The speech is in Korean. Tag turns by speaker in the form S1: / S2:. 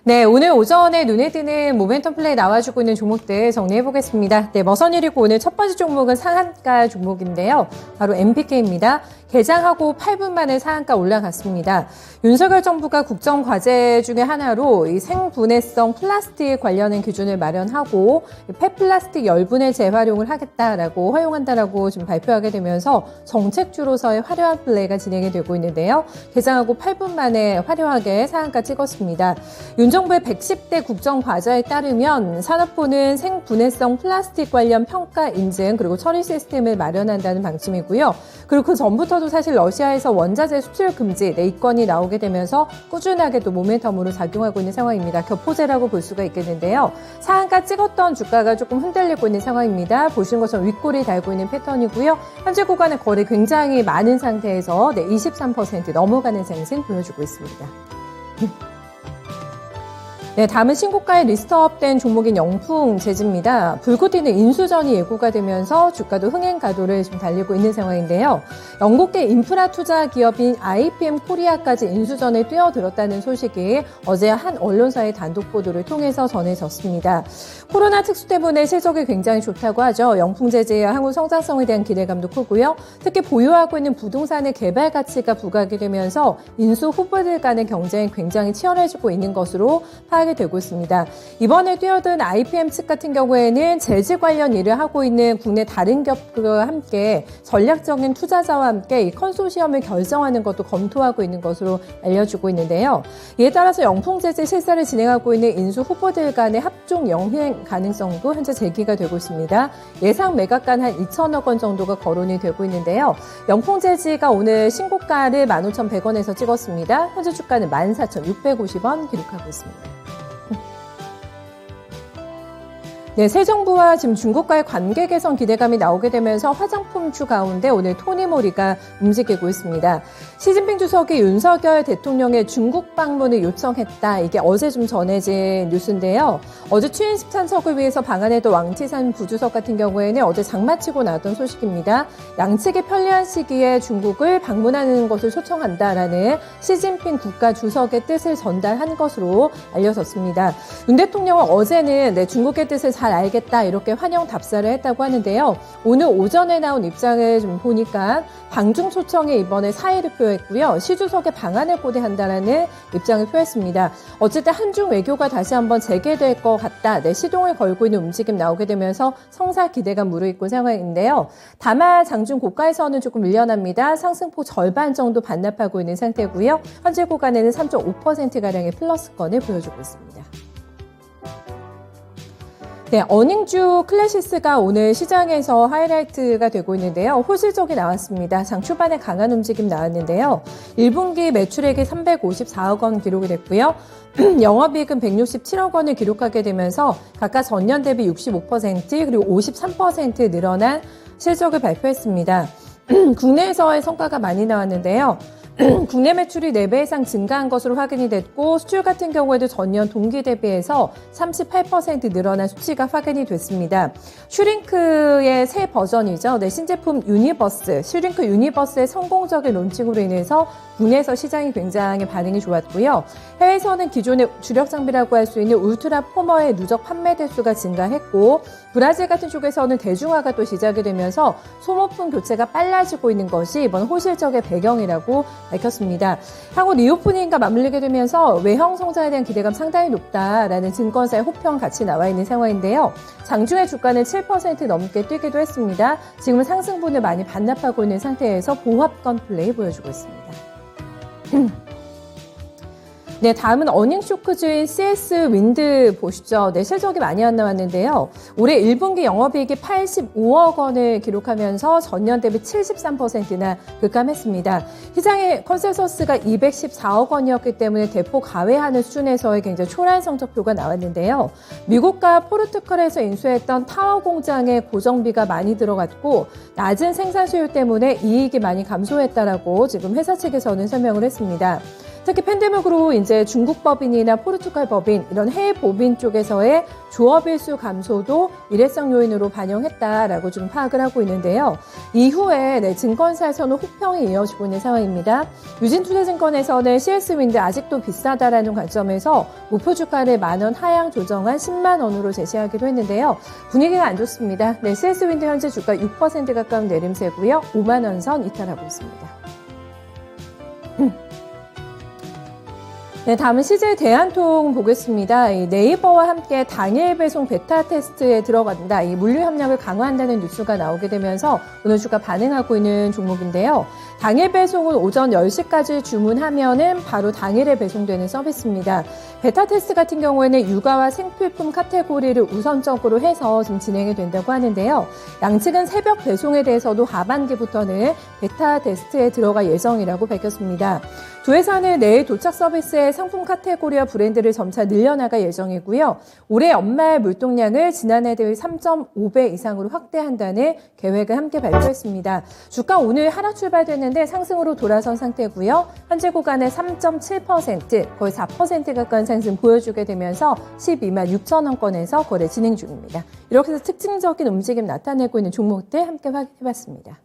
S1: 네, 오늘 오전에 눈에 띄는 모멘텀 플레이 나와주고 있는 종목들 정리해 보겠습니다. 네, 머선일이고 오늘 첫 번째 종목은 상한가 종목인데요. 바로 MPK입니다. 개장하고 8분 만에 상한가 올라갔습니다. 윤석열 정부가 국정과제 중에 하나로 이 생분해성 플라스틱 관련된 기준을 마련하고 폐플라스틱 열분해 재활용을 하겠다라고 허용한다라고 지금 발표하게 되면서 정책주로서의 화려한 플레이가 진행이 되고 있는데요. 개장하고 8분 만에 화려하게 상한가 찍었습니다. 윤 정부의 110대 국정과제에 따르면 산업부는 생분해성 플라스틱 관련 평가 인증 그리고 처리 시스템을 마련한다는 방침이고요. 그리고 그 전부터도 사실 러시아에서 원자재 수출 금지 이건이 나오게 되면서 꾸준하게 또 모멘텀으로 작용하고 있는 상황입니다. 교포제라고 볼 수가 있겠는데요. 상한가 찍었던 주가가 조금 흔들리고 있는 상황입니다. 보시는 것처럼 윗골이 달고 있는 패턴이고요. 현재 구간의 거래 굉장히 많은 상태에서 23% 넘어가는 상승 보여주고 있습니다. 네, 다음은 신고가에 리스트업된 종목인 영풍재지입니다. 불고 튀는 인수전이 예고가 되면서 주가도 흥행 가도를 좀 달리고 있는 상황인데요. 영국계 인프라 투자 기업인 IPM 코리아까지 인수전에 뛰어들었다는 소식이 어제 한 언론사의 단독 보도를 통해서 전해졌습니다. 코로나 특수 때문에 실적이 굉장히 좋다고 하죠. 영풍재지의 향후 성장성에 대한 기대감도 크고요. 특히 보유하고 있는 부동산의 개발 가치가 부각이 되면서 인수 후보들 간의 경쟁이 굉장히 치열해지고 있는 것으로 파악이 되고 있습니다. 이번에 뛰어든 IPM 측 같은 경우에는 재지 관련 일을 하고 있는 국내 다른 기업과 함께 전략적인 투자자와 함께 이 컨소시엄을 결정하는 것도 검토하고 있는 것으로 알려지고 있는데요. 이에 따라서 영풍재지 실사를 진행하고 있는 인수 후보들 간의 합종 영행 가능성도 현재 제기가 되고 있습니다. 예상 매각가는 한 2천억 원 정도가 거론이 되고 있는데요. 영풍재지가 오늘 신고가를 15,100원에서 찍었습니다. 현재 주가는 14,650원 기록하고 있습니다. 네, 새 정부와 지금 중국과의 관계 개선 기대감이 나오게 되면서 화장품주 가운데 오늘 토니모리가 움직이고 있습니다. 시진핑 주석이 윤석열 대통령의 중국 방문을 요청했다. 이게 어제 좀 전해진 뉴스인데요. 어제 취임식 참석을 위해서 방한했던 왕岐산 부주석 같은 경우에는 어제 장마치고 나왔던 소식입니다. 양측이 편리한 시기에 중국을 방문하는 것을 초청한다라는 시진핑 국가 주석의 뜻을 전달한 것으로 알려졌습니다. 윤 대통령은 어제는 중국의 뜻을 잘 알겠다 이렇게 환영 답사를 했다고 하는데요. 오늘 오전에 나온 입장을 좀 보니까 방중 초청에 이번에 사의를 표했고요. 시 주석의 방한을 고대한다라는 입장을 표했습니다. 어쨌든 한중 외교가 다시 한번 재개될 것 같다. 시동을 걸고 있는 움직임 나오게 되면서 성사 기대감 무르익고 상황인데요. 다만 장중 고가에서는 조금 밀려납니다. 상승폭 절반 정도 반납하고 있는 상태고요. 현재 구간에는 3.5%가량의 플러스권을 보여주고 있습니다. 네, 어닝주 클래시스가 오늘 시장에서 하이라이트가 되고 있는데요. 호실적이 나왔습니다. 장 초반에 강한 움직임 나왔는데요. 1분기 매출액이 354억 원 기록이 됐고요. 영업이익은 167억 원을 기록하게 되면서 각각 전년 대비 65% 그리고 53% 늘어난 실적을 발표했습니다. 국내에서의 성과가 많이 나왔는데요. 국내 매출이 4배 이상 증가한 것으로 확인이 됐고 수출 같은 경우에도 전년 동기 대비해서 38% 늘어난 수치가 확인이 됐습니다. 슈링크의 새 버전이죠. 신제품 유니버스, 슈링크 유니버스의 성공적인 론칭으로 인해서 국내에서 시장이 굉장히 반응이 좋았고요. 해외에서는 기존의 주력 장비라고 할 수 있는 울트라 포머의 누적 판매 대수가 증가했고 브라질 같은 쪽에서는 대중화가 또 시작이 되면서 소모품 교체가 빨라지고 있는 것이 이번 호실적의 배경이라고 밝혔습니다. 향후 리오프닝과 맞물리게 되면서 외형 성장에 대한 기대감 상당히 높다라는 증권사의 호평 같이 나와 있는 상황인데요. 장중의 주가는 7% 넘게 뛰기도 했습니다. 지금은 상승분을 많이 반납하고 있는 상태에서 보합권 플레이 보여주고 있습니다. 네, 다음은 어닝쇼크주인 CS 윈드 보시죠. 네, 실적이 많이 안 나왔는데요. 올해 1분기 영업이익이 85억 원을 기록하면서 전년 대비 73%나 급감했습니다. 시장의 컨센서스가 214억 원이었기 때문에 대폭 가외하는 수준에서의 굉장히 초라한 성적표가 나왔는데요. 미국과 포르투갈에서 인수했던 타워 공장의 고정비가 많이 들어갔고 낮은 생산 수요 때문에 이익이 많이 감소했다라고 지금 회사 측에서는 설명을 했습니다. 특히 팬데믹으로 이제 중국 법인이나 포르투갈 법인 이런 해외 법인 쪽에서의 조업일수 감소도 일회성 요인으로 반영했다라고 좀 파악을 하고 있는데요. 이후에 증권사에서는 호평이 이어지고 있는 상황입니다. 유진투자증권에서는 CS윈드 아직도 비싸다라는 관점에서 목표 주가를 10,000원 하향 조정한 10만 원으로 제시하기로 했는데요. 분위기가 안 좋습니다. CS윈드 현재 주가 6% 가까운 내림세고요. 5만 원 선 이탈하고 있습니다. 네, 다음은 CJ 대한통 보겠습니다. 네이버와 함께 당일 배송 베타 테스트에 들어간다. 이 물류 협력을 강화한다는 뉴스가 나오게 되면서 오늘 주가 반응하고 있는 종목인데요. 당일 배송은 오전 10시까지 주문하면은 바로 당일에 배송되는 서비스입니다. 베타 테스트 같은 경우에는 육아와 생필품 카테고리를 우선적으로 해서 지금 진행이 된다고 하는데요. 양측은 새벽 배송에 대해서도 하반기부터는 베타 테스트에 들어갈 예정이라고 밝혔습니다. 두 회사는 내일 도착 서비스의 상품 카테고리와 브랜드를 점차 늘려나갈 예정이고요. 올해 연말 물동량을 지난해 대비 3.5배 이상으로 확대한다는 계획을 함께 발표했습니다. 주가 오늘 하락 출발됐는데 상승으로 돌아선 상태고요. 현재 구간에 3.7% 거의 4% 가까운 상승 보여주게 되면서 12만 6천 원권에서 거래 진행 중입니다. 이렇게 해서 특징적인 움직임 나타내고 있는 종목들 함께 확인해봤습니다.